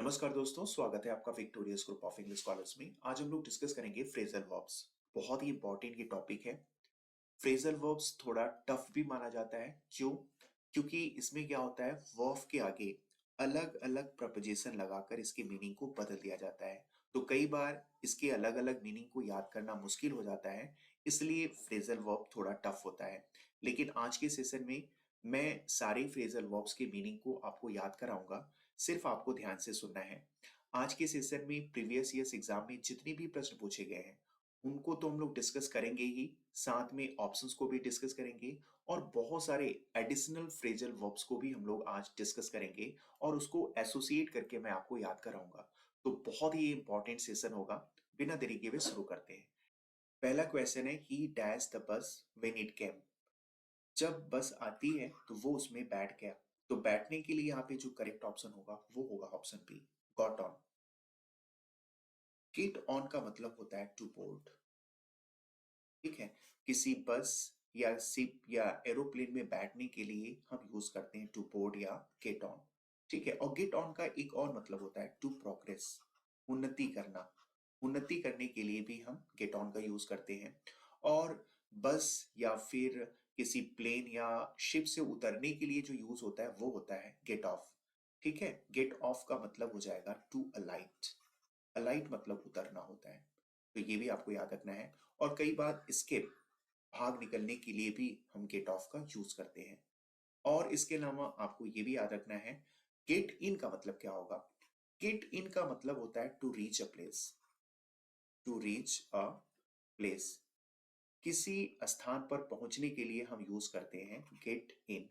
नमस्कार दोस्तों, स्वागत है आपका victorious group of English scholars में। आज हम लोग डिस्कस करेंगे फ्रेजल वर्ब्स। बहुत ही इंपॉर्टेंट ये टॉपिक है। फ्रेजल वर्ब्स थोड़ा टफ भी माना जाता है। क्यों? क्योंकि इसमें क्या होता है, वर्ब के आगे अलग अलग प्रपोजिशन लगाकर इसके मीनिंग को बदल दिया जाता है। तो कई बार इसके अलग अलग मीनिंग को याद करना मुश्किल हो जाता है, इसलिए फ्रेजल वर्ब थोड़ा टफ होता है। लेकिन आज के सेशन में मैं सारे फ्रेजल वर्ब्स के मीनिंग को आपको याद कराऊंगा। सिर्फ आपको ध्यान से सुनना है। आज के सेशन में प्रीवियस ईयर्स एग्जाम में जितने भी प्रश्न पूछे गए हैं उनको तो हम लोग डिस्कस करेंगे ही, साथ में ऑप्शंस को भी डिस्कस करेंगे और बहुत सारे एडिशनल फ्रेजल वर्ब्स को भी हम लोग आज डिस्कस करेंगे और उसको एसोसिएट करके मैं आपको याद कराऊंगा। तो बहुत ही इंपॉर्टेंट सेशन होगा। बिना देरी के हुए शुरू करते हैं। पहला क्वेश्चन है, ही dash the bus when it came. जब बस आती है तो वो उसमें बैठ गया। तो बैठने के लिए यहाँ पे जो करेक्ट ऑप्शन होगा वो होगा option B, got on. Get on का मतलब होता है टू बोर्ड। ठीक है, किसी बस या शिप या एरोप्लेन में बैठने के लिए हम यूज करते हैं टू बोर्ड या गेट ऑन। ठीक है, और गेट ऑन का एक और मतलब होता है टू प्रोग्रेस, उन्नति करना। उन्नति करने के लिए भी हम गेट ऑन का यूज करते हैं। और बस या फिर किसी प्लेन या शिप से उतरने के लिए जो यूज होता है वो होता है गेट ऑफ। ठीक है, गेट ऑफ का मतलब हो जाएगा टू अलाइट। अलाइट मतलब उतरना होता है। तो ये भी आपको याद रखना है। और कई बार इसके भाग निकलने के लिए भी हम गेट ऑफ का यूज करते हैं। और इसके अलावा आपको ये भी याद रखना है, गेट इन का मतलब क्या होगा। गेट इन का मतलब होता है to reach a place. To reach a place, किसी स्थान पर पहुंचने के लिए हम यूज करते हैं गेट इन।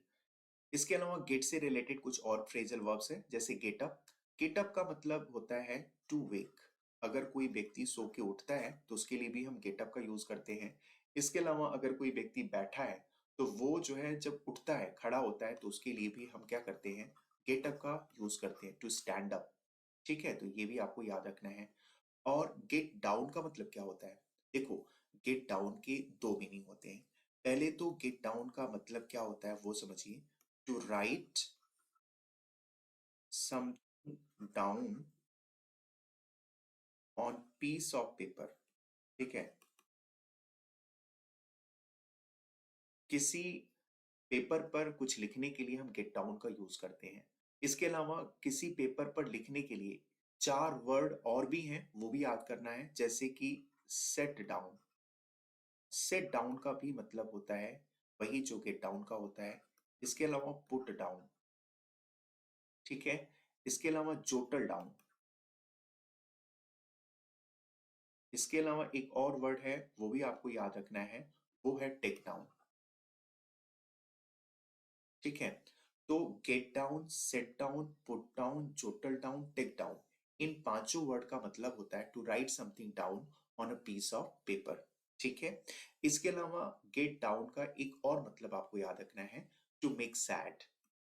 इसके अलावा गेट से रिलेटेड कुछ और फ्रेजल वर्ब्स हैं, जैसे गेट अप। गेट अप का मतलब होता है टू वेक। अगर कोई व्यक्ति सो के उठता है तो उसके लिए भी हम गेट अप का यूज करते हैं। इसके अलावा अगर कोई व्यक्ति बैठा है तो वो जो है जब उठता है, खड़ा होता है, तो उसके लिए भी हम क्या करते हैं, गेट अप का यूज करते हैं, टू स्टैंड अप। ठीक है, तो ये भी आपको याद रखना है। और गेट डाउन का मतलब क्या होता है। देखो, गेट डाउन के दो मीनिंग होते हैं। पहले तो गेट डाउन का मतलब क्या होता है वो समझिए। To write something down on piece of paper. ठीक है, किसी पेपर पर कुछ लिखने के लिए हम गेट डाउन का यूज करते हैं। इसके अलावा किसी पेपर पर लिखने के लिए चार वर्ड और भी हैं, वो भी याद करना है, जैसे कि सेट डाउन। सेट डाउन का भी मतलब होता है वही जो गेट डाउन का होता है। इसके अलावा पुट डाउन। ठीक है, इसके अलावा जोटल डाउन। इसके अलावा एक और वर्ड है वो भी आपको याद रखना है, वो है टेक डाउन। ठीक है, तो get down, set down, put down, jot down, take down, इन पांचों वर्ड का मतलब होता है to write something down on a piece of paper. ठीक है, इसके अलावा गेट डाउन का एक और मतलब आपको याद रखना है, to make sad.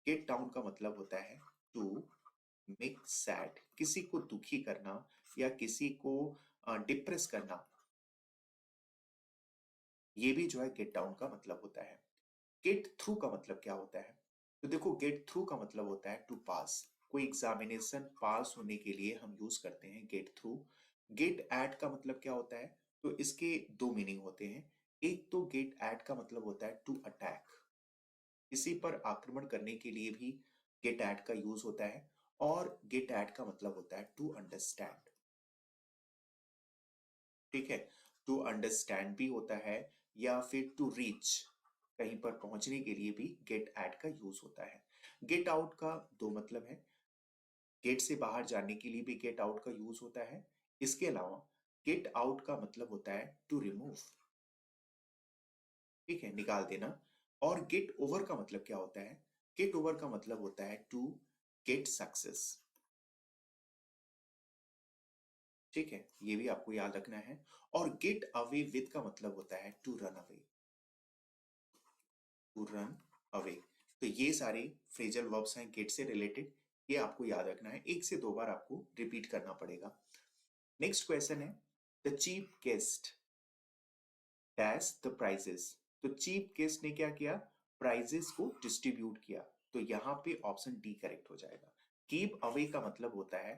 Get down का मतलब होता है टू मेक सैड, किसी को दुखी करना या किसी को डिप्रेस करना। ये भी जो है गेट डाउन का मतलब होता है। गेट थ्रू का मतलब क्या होता है। तो देखो, गेट थ्रू का मतलब होता है टू पास। कोई एग्जामिनेशन पास होने के लिए हम यूज करते हैं गेट थ्रू। गेट एट का मतलब क्या होता है, तो इसके दो मीनिंग होते हैं। एक तो गेट एट का मतलब होता है टू अटैक, किसी पर आक्रमण करने के लिए भी गेट एट का यूज होता है। और गेट एट का मतलब होता है टू अंडरस्टैंड। ठीक है, टू अंडरस्टैंड भी होता है, या फिर टू रीच, कहीं पर पहुंचने के लिए भी गेट एट का यूज होता है। गेट आउट का दो मतलब है। गेट से बाहर जाने के लिए भी गेट आउट का यूज होता है। इसके अलावा गेट आउट का मतलब होता है टू रिमूव। ठीक है, निकाल देना। और गेट ओवर का मतलब क्या होता है। गेट ओवर का मतलब होता है टू गेट सक्सेस। ठीक है, ये भी आपको याद रखना है। और गेट अवे विद का मतलब होता है to run away. To run away. तो ये सारे फ्रेजल वर्ब्स हैं गेट से रिलेटेड। ये आपको याद रखना है, एक से दो बार आपको रिपीट करना पड़ेगा। नेक्स्ट क्वेश्चन है, the chief guest dash the prizes. तो चीफ गेस्ट ने क्या किया, प्राइजेस को डिस्ट्रीब्यूट किया। तो यहां पे ऑप्शन डी करेक्ट हो जाएगा। कीप अवे का मतलब होता है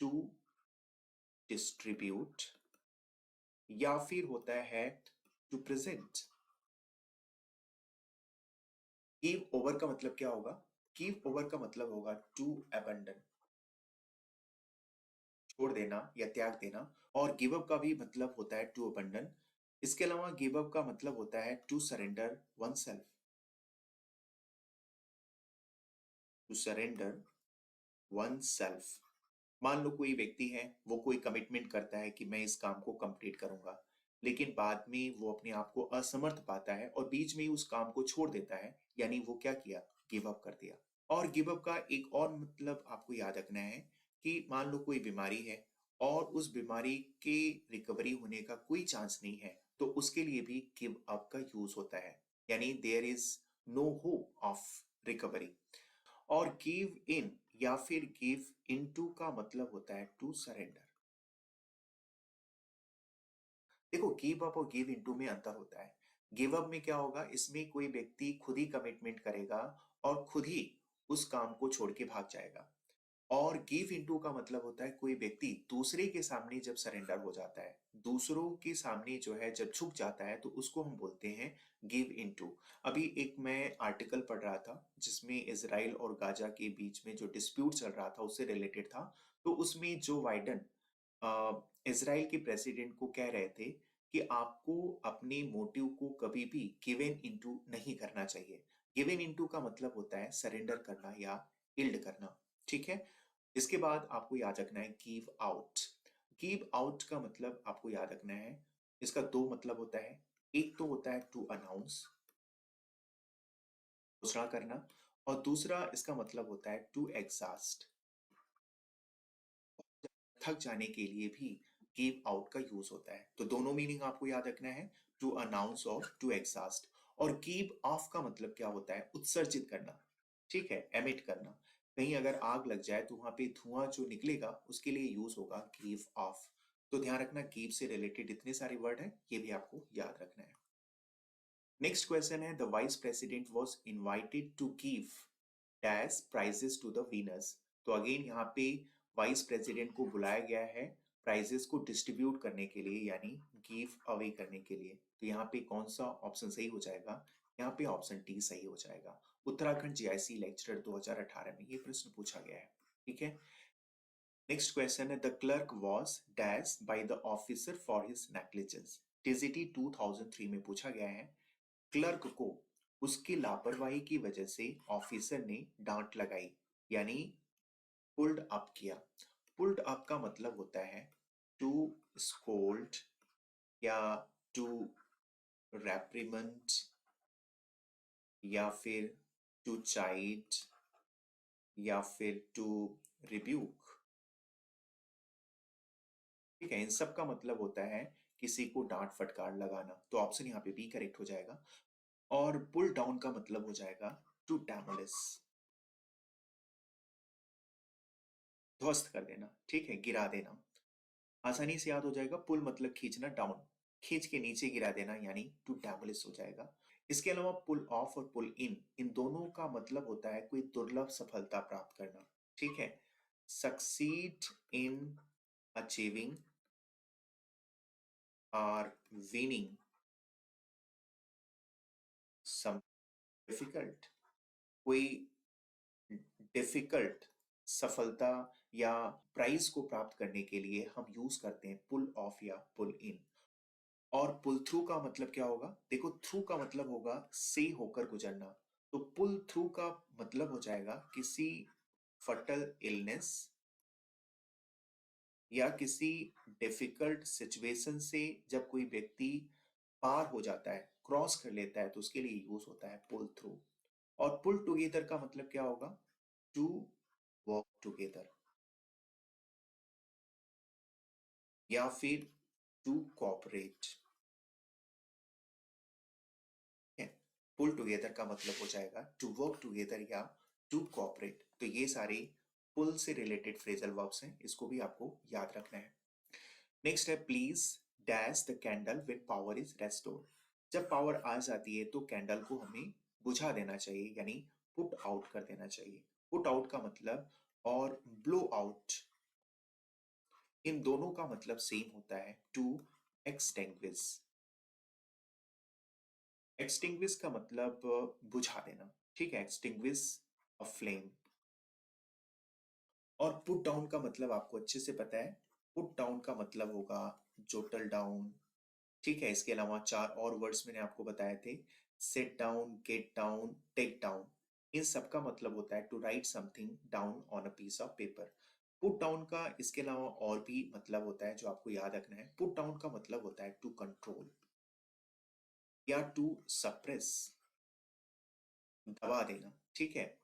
टू डिस्ट्रीब्यूट, या फिर होता है टू प्रेजेंट। गिव ओवर का मतलब क्या होगा? गिव ओवर का मतलब होगा टू अबंडन, छोड़ देना या त्याग देना। और गिव अप का भी मतलब होता है टू अबंडन। इसके अलावा गिव अप का मतलब होता है to surrender oneself, to surrender oneself. मान लो कोई व्यक्ति है, वो कोई कमिटमेंट करता है कि मैं इस काम को कंप्लीट करूंगा, लेकिन बाद में वो अपने आप को असमर्थ पाता है और बीच में ही उस काम को छोड़ देता है, यानी वो क्या किया? गिव अप कर दिया। और गिव अप का एक और मतलब आपको याद रखना है कि मान लो कोई बीमारी है और उस बीमारी के रिकवरी होने का कोई चांस नहीं है, तो उसके लिए भी गिव अप का यूज होता है, यानी there is no hope of recovery. और गिव इन या फिर गिव इनटू का मतलब होता है टू सरेंडर। देखो, गिव अप और गिव इनटू में अंतर होता है। गिव अप में क्या होगा, इसमें कोई व्यक्ति खुद ही कमिटमेंट करेगा और खुद ही उस काम को छोड़ के भाग जाएगा। और गिव इनटू का मतलब होता है कोई व्यक्ति दूसरे के सामने जब सरेंडर हो जाता है, दूसरों के सामने जो है जब झुक जाता है, तो उसको हम बोलते हैं गिव इनटू। अभी एक मैं आर्टिकल पढ़ रहा था जिसमें इजराइल और गाजा के बीच में जो डिस्प्यूट चल रहा था उससे रिलेटेड था। तो उसमें जो बाइडन इजराइल के प्रेसिडेंट को कह रहे थे कि आपको अपने मोटिव को कभी भी गिवन इनटू नहीं करना चाहिए। गिवन इनटू का मतलब होता है सरेंडर करना या इल्ड करना। ठीक है। इसके बाद आपको याद रखना है गिव आउट। गिव आउट का मतलब आपको याद रखना है, इसका दो मतलब होता है। एक तो होता है टू अनाउंस, घोषणा करना। और दूसरा इसका मतलब होता है टू एग्जॉस्ट, थक जाने के लिए भी गिव आउट का यूज होता है। तो दोनों मीनिंग आपको याद रखना है, टू अनाउंस और टू एग्जॉस्ट। और गिव ऑफ का मतलब क्या होता है? उत्सर्जित करना। ठीक है, एमिट करना। कहीं अगर आग लग जाए तो वहां पे धुआं जो निकलेगा उसके लिए यूज होगा गिव ऑफ। तो ध्यान रखना, गिव से रिलेटेड इतने सारे वर्ड हैं, ये भी आपको याद रखना है। नेक्स्ट क्वेश्चन है, the vice president was invited to give dash prizes to the winners. तो अगेन यहाँ पे वाइस प्रेसिडेंट को बुलाया गया है प्राइजेस को डिस्ट्रीब्यूट करने के लिए, यानी गिव अवे करने के लिए। तो यहाँ पे कौन सा ऑप्शन सही हो जाएगा? यहाँ पे ऑप्शन डी सही हो जाएगा। उत्तराखंड जीआईसी लेक्चरर 2018 में ये प्रश्न पूछा गया है। ठीक है। नेक्स्ट क्वेश्चन है, the clerk was dash by the officer for his negligence. TGT 2003 में पूछा गया है, क्लर्क को उसकी लापरवाही की वजह से ऑफिसर ने डांट लगाई, यानी पुल्ड अप किया। पुल्ड अप का मतलब होता है टू स्कोल्ड या टू रेप्रिमेंट या फिर टू चाइड या फिर टू रिब्यूक। ठीक है, इन सब का मतलब होता है किसी को डांट फटकार लगाना। तो ऑप्शन यहाँ पे बी करेक्ट हो जाएगा। और पुल डाउन का मतलब हो जाएगा टू डैमोलिश, ध्वस्त कर देना। ठीक है, गिरा देना। आसानी से याद हो जाएगा, पुल मतलब खींचना, डाउन खींच के नीचे गिरा देना, यानी टू डैमोलिश हो जाएगा। इसके अलावा पुल ऑफ और पुल इन, इन दोनों का मतलब होता है कोई दुर्लभ सफलता प्राप्त करना। ठीक है, succeed in achieving or winning some difficult. कोई डिफिकल्ट सफलता या प्राइज को प्राप्त करने के लिए हम यूज करते हैं पुल ऑफ या पुल इन। और पुल थ्रू का मतलब क्या होगा? देखो, थ्रू का मतलब होगा से होकर गुजरना। तो पुल थ्रू का मतलब हो जाएगा किसी फटल इलनेस या किसी डिफिकल्ट सिचुएशन से जब कोई व्यक्ति पार हो जाता है, क्रॉस कर लेता है, तो उसके लिए यूज होता है पुल थ्रू। और पुल टुगेदर का मतलब क्या होगा? टू वॉक टुगेदर या फिर टू कॉपरेट। पुल टुगेदर का मतलब हो जाएगा टू वर्क टुगेदर या टू कॉपरेट। तो ये सारे पुल से रिलेटेड फ्रेजल वर्ब्स हैं, इसको भी आपको याद रखना है। नेक्स्ट है, please dash the candle when power is restored. जब पावर आ जाती है तो कैंडल को हमें बुझा देना चाहिए, यानी पुट आउट कर देना चाहिए। पुट आउट का मतलब और ब्लो आउट इन दोनों का मतलब सेम होता है, टू एक्सटिंग्विश। एक्सटिंग्विश का मतलब बुझा देना, ठीक है, एक्सटिंग्विश अ फ्लेम। और पुट डाउन का मतलब आपको अच्छे से पता है, पुट डाउन का मतलब होगा जोटल डाउन, ठीक है। इसके अलावा चार और वर्ड्स मैंने आपको बताए थे, set down, get down, take down. इन सब का मतलब होता है to write something down on a piece of paper. Put down का इसके अलावा और भी मतलब होता है जो आपको याद रखना है। पुट डाउन का मतलब होता है टू कंट्रोल या टू सप्रेस, दबा देना, ठीक है।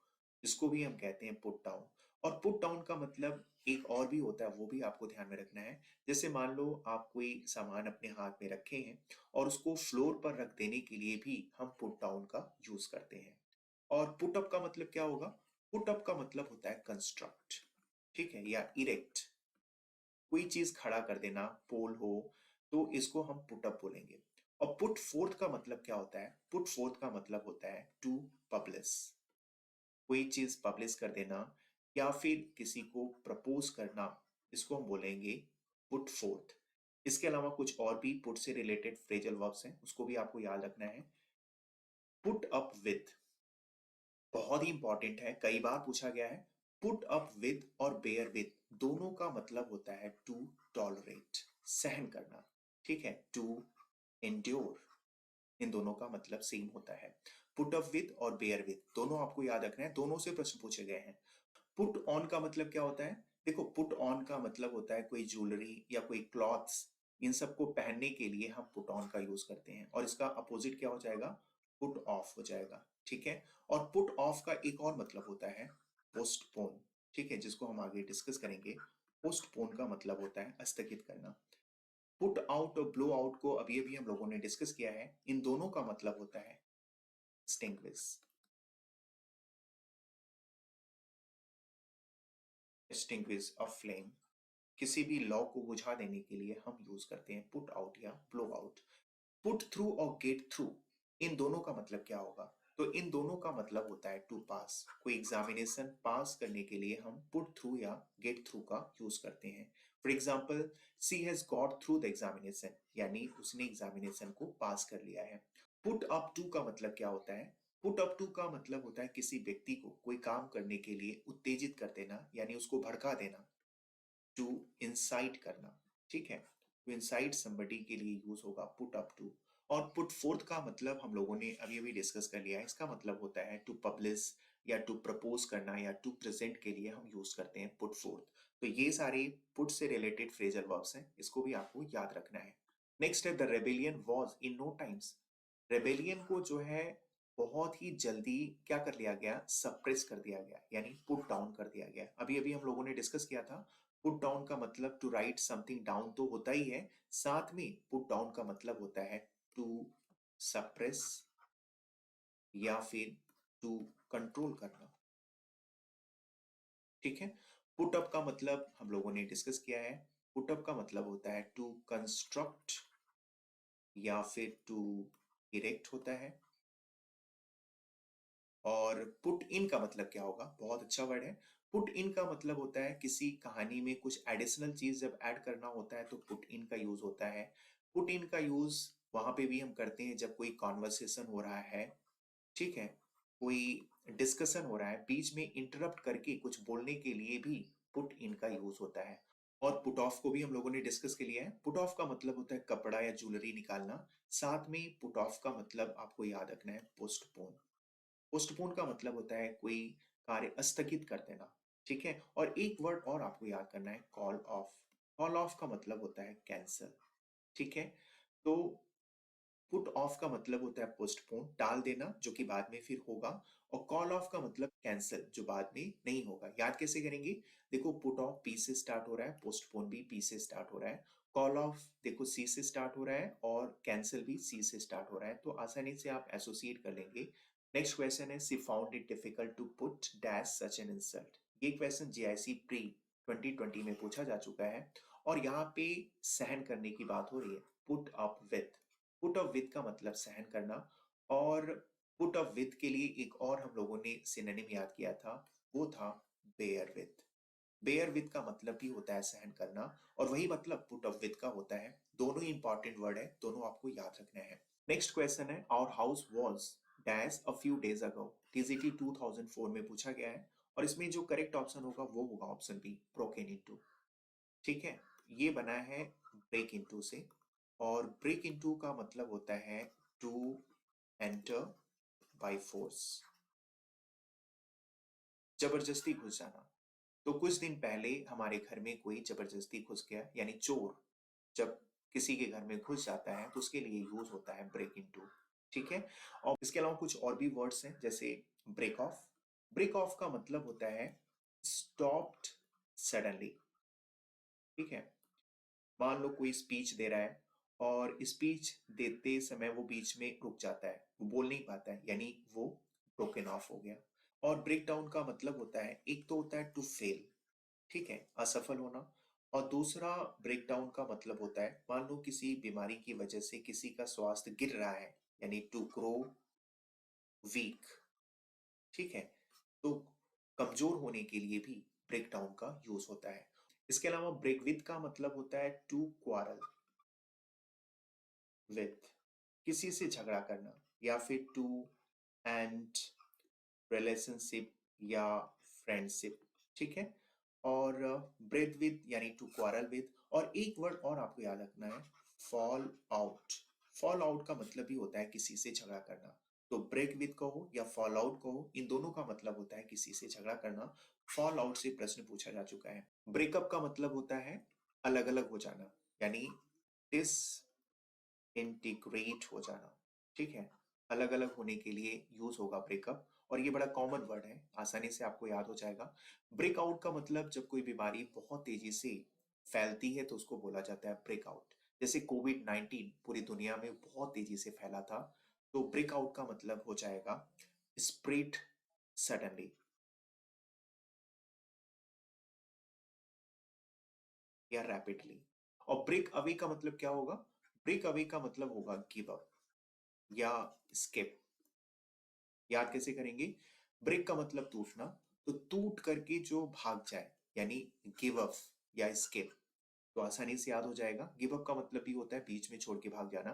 इसको भी हम कहते हैं पुट डाउन। और पुट डाउन का मतलब एक और भी होता है, वो भी आपको ध्यान में रखना है। जैसे मान लो आप कोई सामान अपने हाथ में रखे हैं और उसको फ्लोर पर रख देने के लिए भी हम पुट डाउन का यूज करते हैं। और पुट अप का मतलब क्या होगा? पुट अप का मतलब होता है कंस्ट्रक्ट, ठीक है, या इरेक्ट, कोई चीज खड़ा कर देना, पोल हो, तो इसको हम पुट अप बोलेंगे। और पुट फोर्थ का मतलब क्या होता है? पुट फोर्थ का मतलब होता है टू पब्लिश, कोई चीज पब्लिश कर देना या फिर किसी को प्रपोज करना, इसको हम बोलेंगे पुट फोर्थ। इसके अलावा कुछ और भी पुट से रिलेटेड फ्रेजल वर्ब्स हैं, उसको भी आपको याद रखना है। पुट अप विथ बहुत ही इंपॉर्टेंट है, कई बार पूछा गया है। पुट अप विथ और बेयर विथ दोनों का मतलब होता है टू टॉलरेट, सहन करना, ठीक है, टू एंड्योर। इन दोनों का मतलब सेम होता है। पुट अप विथ और बेयर विथ दोनों आपको याद रखना है, दोनों से प्रश्न पूछे गए हैं। पुट ऑन का मतलब क्या होता है? देखो, पुट ऑन का मतलब होता है कोई ज्वेलरी या कोई क्लॉथ्स, इन सबको पहनने के लिए हम पुट ऑन का यूज करते हैं। और इसका अपोजिट क्या हो जाएगा? पुट ऑफ हो जाएगा, ठीक है। और पुट ऑफ का एक और मतलब होता है पोस्टपोन, ठीक है, जिसको हम आगे डिस्कस करेंगे। पोस्टपोन का मतलब होता है स्थगित करना। पुट आउट और ब्लो आउट को अभी अभी हम लोगों ने डिस्कस किया है, इन दोनों का मतलब होता है एक्सटिंग्विश। एक्सटिंग्विश अ फ्लेम, किसी भी लौ को बुझा देने के लिए हम यूज करते हैं पुट आउट या ब्लो आउट। पुट थ्रू और गेट थ्रू, इन दोनों का मतलब क्या होगा? तो इन दोनों का मतलब होता है टू पास, कोई एग्जामिनेशन पास करने के लिए हम पुट थ्रू या गेट थ्रू का यूज करते हैं। For example, she has got through the examination, यानी उसने एग्जामिनेशन को पास कर लिया है। पुट अप टू का मतलब क्या होता है? पुट अप टू का मतलब होता है किसी व्यक्ति को कोई काम करने के लिए उत्तेजित कर देना, यानी उसको भड़का देना, टू इंसाइट करना, ठीक है। टू इंसाइट समबडी के लिए यूज होगा पुट अप टू। और पुट फोर्थ का मतलब हम लोगों ने अभी अभी डिस्कस कर लिया है, इसका मतलब होता है टू पब्लिश या टू प्रपोज करना या टू प्रेजेंट के लिए हम यूज करते हैं पुट फोर्थ। तो ये सारे पुट से रिलेटेड फ्रेजल वर्ब्स हैं, इसको भी आपको याद रखना है। नेक्स्ट है the rebellion was in no times. Rebellion को जो है बहुत ही जल्दी क्या कर लिया गया? सप्रेस कर दिया गया, यानी पुट डाउन कर दिया गया। अभी अभी हम लोगों ने डिस्कस किया था, पुट डाउन का मतलब टू राइट समथिंग डाउन तो होता ही है, साथ में पुट डाउन का मतलब होता है टू सप्रेस या फिर टू कंट्रोल करना, ठीक है। पुट अप का मतलब हम लोगों ने डिस्कस किया है, पुट अप का मतलब होता है टू कंस्ट्रक्ट या फिर टू इरेक्ट होता है। और पुट इन का मतलब क्या होगा? बहुत अच्छा वर्ड है। पुट इन का मतलब होता है किसी कहानी में कुछ एडिशनल चीज जब ऐड करना होता है तो पुट इन का यूज होता है। पुट इन का यूज वहां पे भी हम करते हैं जब कोई कॉन्वर्सेशन हो रहा है, ठीक है, कोई डिस्कशन हो रहा है, बीच में इंटरप्ट करके कुछ बोलने के लिए भी पुट इन का यूज होता है। और पुट ऑफ को भी हम लोगों ने डिस्कस के लिया है। पुट ऑफ का मतलब होता है कपड़ा या ज्वेलरी निकालना, साथ में पुट ऑफ का मतलब आपको याद रखना है पोस्टपोन। पोस्टपोन का मतलब होता है कोई कार्य स्थगित कर देना, ठीक है। और एक वर्ड और आपको याद करना है, कॉल ऑफ। कॉल ऑफ का मतलब होता है कैंसल, ठीक है। तो पुट ऑफ का मतलब होता है पोस्टपोन, टाल देना, जो कि बाद में फिर होगा। और कॉल ऑफ का मतलब कैंसल, जो बाद में नहीं होगा। याद कैसे करेंगे? देखो, पुट ऑफ पी से स्टार्ट हो रहा है, पोस्टपोन भी पी से स्टार्ट हो रहा है, कॉल ऑफ देखो सी से स्टार्ट हो रहा है और कैंसिल भी सी से स्टार्ट हो रहा है, तो आसानी से आप एसोसिएट कर लेंगे। नेक्स्ट क्वेश्चन है, she found it difficult to put dash such an insult. ये क्वेश्चन जीआईसी प्री 2020 में पूछा जा चुका है। और यहाँ पे सहन करने की बात हो रही है, put up with. Put up with का मतलब सहन करना। और पुट अप विथ के लिए एक और हम लोगों ने सिनोनिम याद किया था, वो था बेयर विथ। बेयर विद का मतलब भी होता है सहन करना, और वही मतलब पुट अप विद का होता है। दोनों ही इंपॉर्टेंट वर्ड है, दोनों आपको याद रखना है। नेक्स्ट क्वेश्चन है, our house was dash a few days ago, TGT 2004 में पूछा गया है, और इसमें जो करेक्ट ऑप्शन होगा वो होगा ऑप्शन बी, ब्रोकन इनटू। ठीक है, ये बना है ब्रेक इनटू से, और ब्रेक इनटू का मतलब होता है टू एंटर बाय फोर्स, जबरदस्ती घुस जाना। तो कुछ दिन पहले हमारे घर में कोई जबरदस्ती घुस गया, यानी चोर जब किसी के घर में घुस जाता है तो उसके लिए यूज होता है ब्रेक इनटू। ठीक है, और इसके अलावा कुछ और भी वर्ड्स हैं, जैसे ब्रेक ऑफ। ब्रेक ऑफ का मतलब होता है स्टॉप्ड सडनली। ठीक है, मान लो कोई स्पीच दे रहा है, और स्पीच देते समय वो बीच में रुक जाता है, वो बोल नहीं पाता है, यानी वो ब्रोकन ऑफ हो गया। और ब्रेक डाउन का मतलब होता है, एक तो होता है टू फेल, ठीक है, असफल होना, और दूसरा ब्रेक डाउन का मतलब होता है, मान लो किसी बीमारी की वजह से किसी का स्वास्थ्य गिर रहा है, यानी टू ग्रो वीक। ठीक है, तो कमजोर होने के लिए भी ब्रेक डाउन का यूज होता है। इसके अलावा ब्रेक विद का मतलब होता है टू क्वारल विथ, किसी से झगड़ा करना, या फिर टू एंड रिलेशनशिप या फ्रेंडशिप। ठीक है, और ब्रेक विद यानी टू क्वारल विद, और एक वर्ड और आपको याद रखना है, फॉल आउट। फॉल आउट का मतलब भी होता है किसी से झगड़ा करना। तो ब्रेक विद कहो या फॉल आउट कहो, इन दोनों का मतलब होता है किसी से झगड़ा करना। फॉल आउट से प्रश्न पूछा जा चुका है। ब्रेकअप का मतलब होता है अलग अलग हो जाना, यानी डिस इंटीग्रेट हो जाना। ठीक है, अलग अलग होने के लिए यूज होगा ब्रेकअप, और ये बड़ा कॉमन वर्ड है, आसानी से आपको याद हो जाएगा। ब्रेकआउट का मतलब जब कोई बीमारी बहुत तेजी से फैलती है तो उसको बोला जाता है ब्रेकआउट। जैसे कोविड-19 पूरी दुनिया में बहुत तेजी से फैला था, तो ब्रेकआउट का मतलब हो जाएगा स्प्रेड सडनली या रैपिडली। और ब्रेक अवे का मतलब क्या होगा? ब्रेक अवे का मतलब होगा गिव अप या स्किप। याद कैसे करेंगे? ब्रेक का मतलब टूटना, तो टूट करके जो भाग जाए, यानी गिव अप या स्किप, तो आसानी से याद हो जाएगा। गिव अप का मतलब भी होता है बीच में छोड़ के भाग जाना,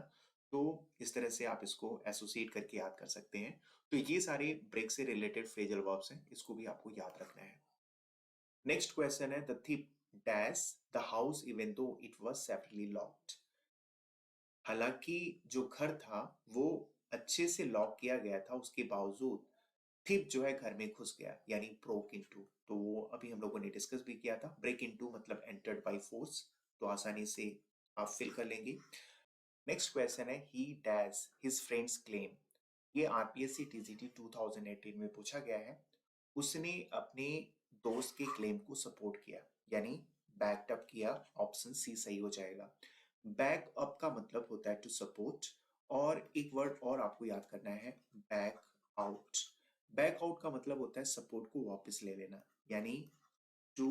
तो इस तरह से आप इसको एसोसिएट करके याद कर सकते हैं। तो ये सारे ब्रेक से रिलेटेड फ्रेजल वर्ब्स हैं, इसको भी आपको याद रखना है। नेक्स्ट क्वेश्चन है, the thief dash the house even though it was separately locked. हालांकि जो घर था वो अच्छे से लॉक किया गया था, उसके बावजूद थिप जो है घर में घुस गया, यानी ब्रोक इनटू। तो वो अभी हम लोगों ने डिस्कस भी किया था, ब्रेक इनटू मतलब एंटर्ड बाय फोर्स, तो आसानी से आप फिल कर लेंगे। नेक्स्ट क्वेश्चन है, ही डैश हिज फ्रेंड्स क्लेम। ये आरपीएससी टीजीटी 2018 में पूछा गया है। उसने अपने दोस्त के क्लेम को सपोर्ट किया, यानी बैकड अप किया। ऑप्शन सी सही हो जाएगा। बैक अप का मतलब होता है टू सपोर्ट, और एक वर्ड और आपको याद करना है, बैक आउट। बैक आउट का मतलब होता है सपोर्ट को वापस ले लेना, यानी टू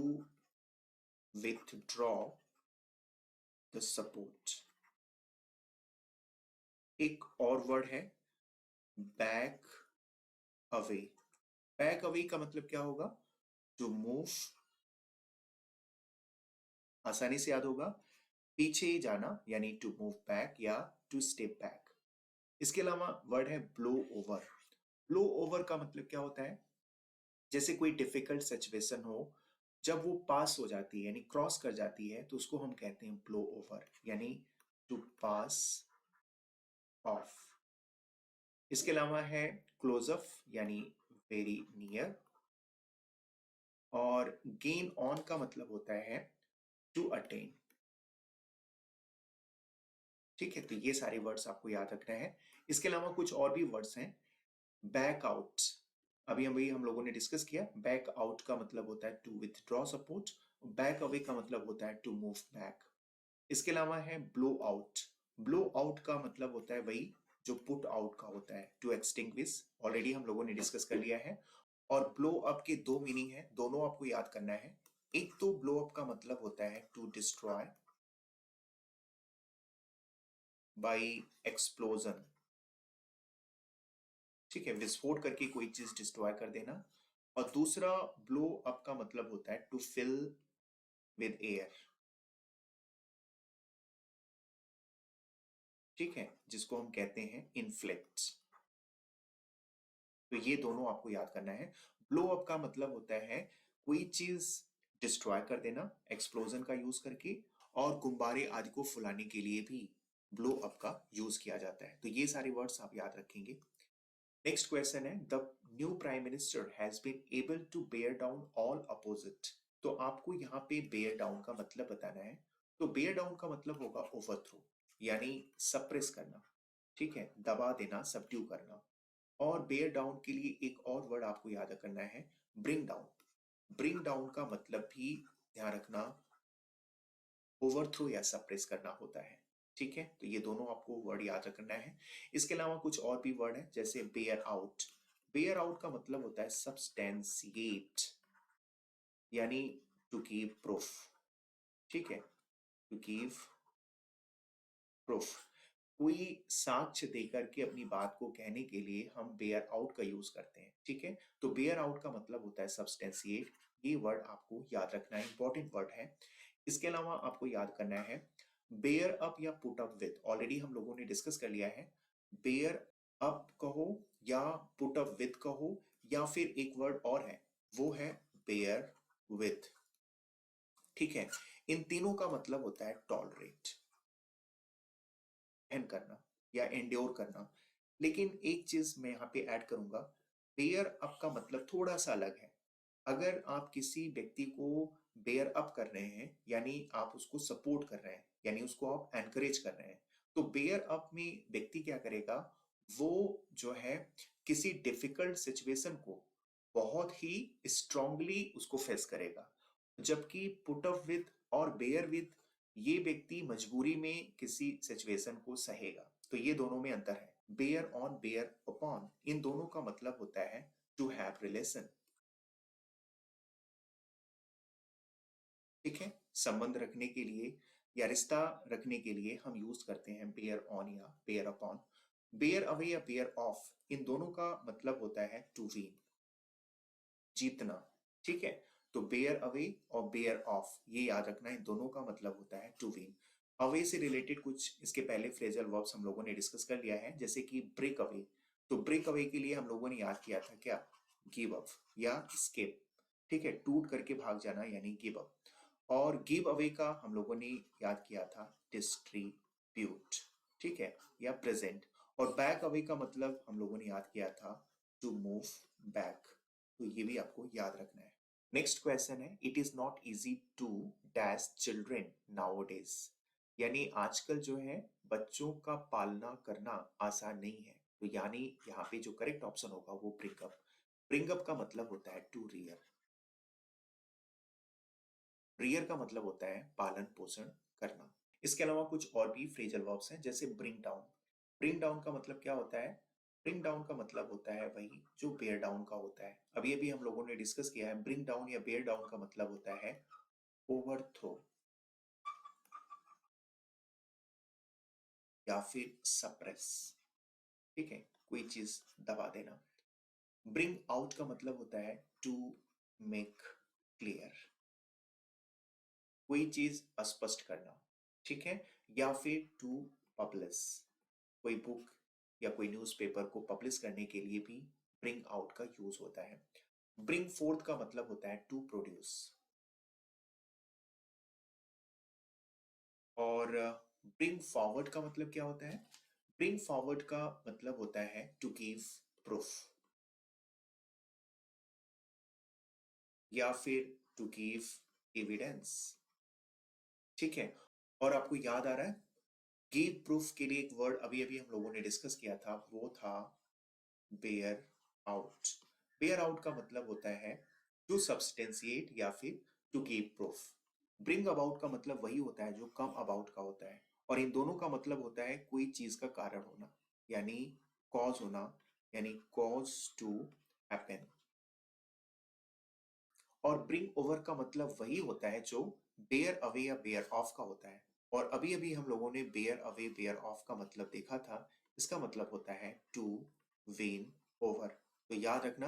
विथड्रॉ द सपोर्ट। एक और वर्ड है, बैक अवे। बैक अवे का मतलब क्या होगा? टू मूव, आसानी से याद होगा, पीछे जाना, यानी टू मूव बैक या टू स्टेप बैक। इसके अलावा वर्ड है ब्लो ओवर। ब्लो ओवर का मतलब क्या होता है? जैसे कोई डिफिकल्ट सिचुएशन हो, जब वो पास हो जाती है यानी क्रॉस कर जाती है, तो उसको हम कहते हैं ब्लो ओवर, यानी टू पास ऑफ। इसके अलावा है क्लोज अप, यानी वेरी नियर, और गेन ऑन का मतलब होता है टू अटेन। ठीक है, तो ये सारे वर्ड्स आपको याद रखना है। इसके अलावा कुछ और भी वर्ड्स हैं, बैक आउट। अभी हम लोगों ने डिस्कस किया, बैक आउट का मतलब होता है to withdraw support. Back away का मतलब होता है टू मूव बैक। इसके अलावा है ब्लो आउट। ब्लो आउट का मतलब होता है वही जो पुट आउट का होता है, टू एक्सटिंग्विश। ऑलरेडी हम लोगों ने डिस्कस कर लिया है। और ब्लो अप के दो मीनिंग है, दोनों आपको याद करना है। एक तो ब्लो अप का मतलब होता है टू डिस्ट्रॉय बाय एक्सप्लोजन। ठीक है, विस्फोट करके कोई चीज डिस्ट्रॉय कर देना। और दूसरा ब्लो अप का मतलब होता है टू फिल विद एयर, ठीक है, जिसको हम कहते हैं इन्फ्लेक्ट। तो ये दोनों आपको याद करना है। ब्लो अप का मतलब होता है कोई चीज डिस्ट्रॉय कर देना एक्सप्लोजन का यूज करके, और गुब्बारे आदि को फुलाने के लिए भी ब्लो अप का यूज किया जाता है। तो ये सारे वर्ड्स आप याद रखेंगे। नेक्स्ट क्वेश्चन है, the new prime minister has been able to bear down all opposite. तो आपको यहाँ पे बेयर डाउन का मतलब बताना है। तो बेयर डाउन का मतलब होगा ओवरथ्रो, यानी सप्रेस करना, ठीक है, दबा देना, सबड्यू करना। और बेयर डाउन के लिए एक और वर्ड आपको याद करना है, ब्रिंग डाउन। ब्रिंग डाउन का मतलब भी ध्यान रखना ओवरथ्रो या सप्रेस करना होता है, ठीक है। तो ये दोनों आपको वर्ड याद रखना है। इसके अलावा कुछ और भी वर्ड है, जैसे बेयर आउट। बेयर आउट का मतलब होता है सब्सटेंशिएट, यानी टू गिव प्रूफ, ठीक है, टू गिव प्रूफ। कोई साक्ष्य देकर के अपनी बात को कहने के लिए हम बेयर आउट का यूज करते हैं, ठीक है। तो बेयर आउट का मतलब होता है सब्सटेंशिएट। ये वर्ड आपको याद रखना है, इंपॉर्टेंट वर्ड है। इसके अलावा आपको याद करना है बेयर अप या पुट अप विथ, ऑलरेडी हम लोगों ने डिस्कस कर लिया है। बेयर अप कहो या पुट अप विथ कहो, या फिर एक वर्ड और है, वो है बेयर विथ, ठीक है। इन तीनों का मतलब होता है टॉलरेट, सहन करना या एंड्योर करना। लेकिन एक चीज मैं यहाँ पे ऐड करूंगा, बेयर अप का मतलब थोड़ा सा अलग है। अगर आप किसी व्यक्ति को बेयर अप कर रहे हैं, यानी आप उसको सपोर्ट कर रहे हैं, यानी उसको आप एनकरेज कर रहे हैं, तो बेयर अप में व्यक्ति क्या करेगा, वो जो है किसी डिफिकल्ट सिचुएशन को बहुत ही स्ट्रांगली उसको फेस करेगा। जबकि पुट अप विथ और बेयर विथ, ये व्यक्ति मजबूरी में किसी सिचुएशन को सहेगा। तो ये दोनों में अंतर है। बेयर ऑन, बेयर अपॉन, इन दोनों का मतलब होता है टू हैव रिलेशन, ठीक है। संबंध रखने के लिए या रिश्ता रखने के लिए हम यूज करते हैं बेयर ऑन या बेयर अपॉन। बेयर अवे या बेयर ऑफ, इन दोनों का मतलब होता है टू विन, जीतना, ठीक है। तो बेयर अवे और बेयर ऑफ, ये याद रखना, इन दोनों का मतलब होता है टू विन। अवे से रिलेटेड कुछ इसके पहले फ्रेजल वर्ब्स हम लोगों ने डिस्कस कर लिया है, जैसे कि ब्रेक अवे। तो ब्रेक अवे के लिए हम लोगों ने याद किया था क्या, गिव अप या स्केप, ठीक है, टूट करके भाग जाना यानी गिव अप। और गिव अवे का हम लोगों ने याद किया था डिस्ट्रीब्यूट, ठीक है, या प्रेजेंट। और बैक अवे का मतलब हम लोगों ने याद किया था टू मूव बैक। तो ये भी आपको याद रखना है। नेक्स्ट क्वेश्चन है, it is not easy to dash children nowadays. यानी आजकल जो है बच्चों का पालना करना आसान नहीं है। तो यानी यहाँ पे जो करेक्ट ऑप्शन होगा वो ब्रिंग अप। ब्रिंग अप का मतलब होता है टू रियर। रियर का मतलब होता है पालन पोषण करना। इसके अलावा कुछ और भी फ्रेजल वर्ब्स हैं, जैसे ब्रिंग डाउन। ब्रिंग डाउन का मतलब क्या होता है, ब्रिंग डाउन का मतलब होता है वही जो बेयर डाउन का होता है। अभी अभी हम लोगों ने डिस्कस किया है, ब्रिंग डाउन या बेयर डाउन का मतलब होता है ओवरथ्रो या फिर सप्रेस, ठीक है, कोई चीज दबा देना। ब्रिंग आउट का मतलब होता है टू मेक क्लियर, कोई चीज स्पष्ट करना, ठीक है। या फिर टू पब्लिश, कोई बुक या कोई न्यूज़पेपर को पब्लिश करने के लिए भी ब्रिंग आउट का यूज होता है। ब्रिंग फोर्थ का मतलब होता है टू प्रोड्यूस। और ब्रिंग फॉरवर्ड का मतलब क्या होता है, ब्रिंग फॉरवर्ड का मतलब होता है टू गिव प्रूफ या फिर टू गिव एविडेंस, ठीक है। और आपको याद आ रहा है, गिव प्रूफ के लिए एक वर्ड अभी अभी हम लोगों ने डिस्कस किया था, वो था बेयर आउट। बेयर आउट का मतलब होता है टू सब्सटेंशिएट या फिर to give proof. Bring about का मतलब वही होता है जो कम अबाउट का होता है। और इन दोनों का मतलब होता है कोई चीज का कारण होना, यानी कॉज होना, यानी कॉज टू हैपन। और ब्रिंग ओवर का मतलब वही होता है जो बेयर अवे या बेयर ऑफ का होता है। और अभी अभी हम लोगों ने बेयर अवे बेयर ऑफ का मतलब देखा था। इसका मतलब होता है टू विन ओवर। तो याद रखना,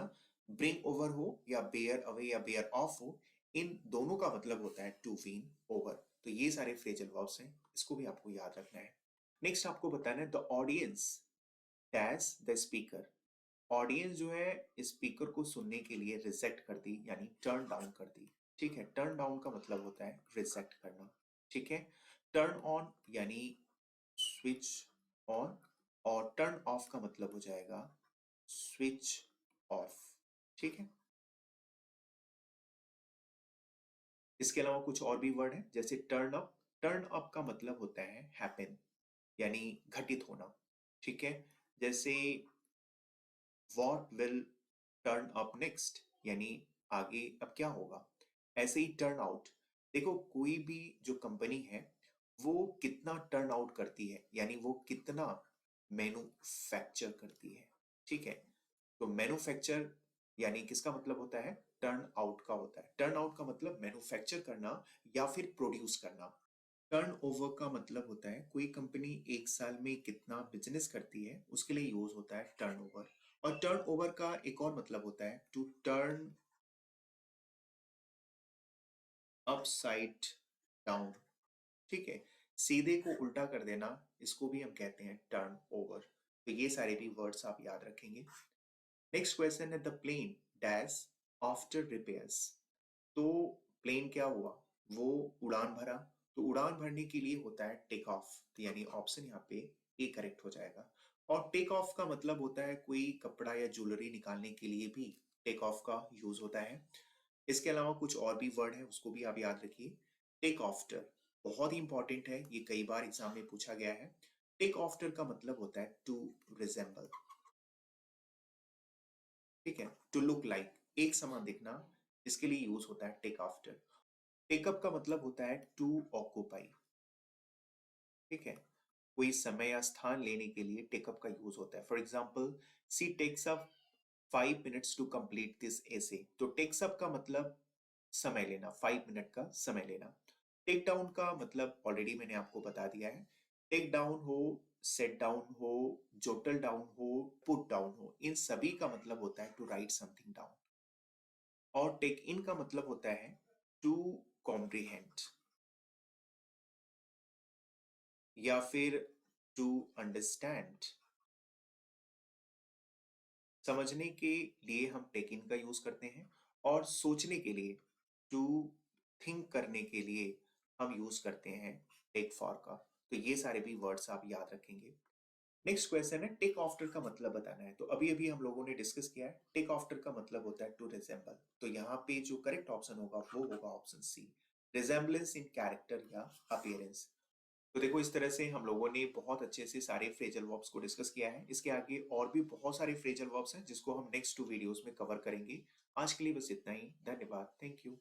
ब्रिंग ओवर हो या बेयर अवे या बेयर ऑफ हो, इन दोनों का मतलब होता है टू विन ओवर। तो ये सारे फ्रेजल वर्ब्स हैं, इसको भी आपको याद रखना है। नेक्स्ट आपको बताना है the audience dash the speaker. Audience जो है स्पीकर को सुनने के लिए रिजेक्ट कर दी, यानी टर्न डाउन कर दी। ठीक है, टर्न डाउन का मतलब होता है रिजेक्ट करना। ठीक है, टर्न ऑन यानी स्विच ऑन, और टर्न ऑफ का मतलब हो जाएगा स्विच ऑफ। ठीक है, इसके अलावा कुछ और भी वर्ड है, जैसे टर्न अप। टर्न अप का मतलब होता है हैपन, यानी घटित होना। ठीक है, जैसे what will turn up next, यानी आगे अब क्या होगा। ऐसे ही टर्न आउट, देखो कोई भी जो कंपनी है वो कितना टर्न आउट करती है, यानी वो कितना मैन्युफैक्चर करती है। ठीक है, तो मैन्युफैक्चर यानी किसका मतलब होता है, टर्न आउट का होता है। टर्न आउट का मतलब मैन्युफैक्चर करना या फिर प्रोड्यूस करना। टर्न ओवर का मतलब होता है कोई कंपनी एक साल में कितना बिजनेस करती है, उसके लिए यूज होता है टर्न ओवर। और टर्न ओवर का एक और मतलब होता है टू टर्न अपसाइड डाउन। ठीक है, सीधे को उल्टा कर देना, इसको भी हम कहते हैं टर्न ओवर। तो ये सारे भी वर्ड्स आप याद रखेंगे। नेक्स्ट क्वेश्चन है the plane dash after repairs. तो प्लेन क्या हुआ, वो उड़ान भरा। तो उड़ान भरने के लिए होता है टेक ऑफ, तो यानी ऑप्शन यहाँ पे ए करेक्ट हो जाएगा। और टेक ऑफ का मतलब होता है कोई कपड़ा या ज्वेलरी निकालने के लिए भी टेक ऑफ का यूज होता है। इसके अलावा कुछ और भी वर्ड है, उसको भी आप याद रखिए। टेक आफ्टर बहुत ही इंपॉर्टेंट है, ये कई बार एग्जाम में पूछा गया है। टेक आफ्टर का मतलब होता है टू रिजेंबल। ठीक है, टू लुक लाइक एक समान दिखना, इसके लिए यूज होता है टेक आफ्टर। टेकअप का मतलब होता है टू ऑक्यूपाई। ठीक है, कोई समय या स्थान लेने के लिए टेकअप का यूज होता है। For example, she takes up 5 minutes to complete this essay. तो टेक्स अप का मतलब समय लेना, 5 मिनट का समय लेना। टेक डाउन का मतलब ऑलरेडी मैंने आपको बता दिया है। टेक डाउन हो, सेट डाउन हो, जोटल डाउन हो, पुट डाउन हो, इन सभी का मतलब होता है टू राइट समथिंग डाउन। और टेक इन का मतलब होता है टू कॉम्प्रिहेंड या फिर टू अंडरस्टैंड। समझने के लिए हम टेक इन का यूज करते हैं, और सोचने के लिए टू थिंक करने के लिए हम यूज करते हैं टेक फॉर का। तो ये सारे भी वर्ड्स आप याद रखेंगे। नेक्स्ट क्वेश्चन है टेक आफ्टर का मतलब बताना है। तो अभी अभी हम लोगों ने डिस्कस किया है टेक आफ्टर का मतलब होता है टू रिजेंबल। तो यहाँ पे जो करेक्ट ऑप्शन होगा वो होगा option C, resemblance in character या अपीयरेंस। तो देखो इस तरह से हम लोगों ने बहुत अच्छे से सारे फ्रेजल वर्ब्स को डिस्कस किया है। इसके आगे और भी बहुत सारे फ्रेजल वर्ब्स हैं जिसको हम नेक्स्ट 2 वीडियोस में कवर करेंगे। आज के लिए बस इतना ही, धन्यवाद, थैंक यू।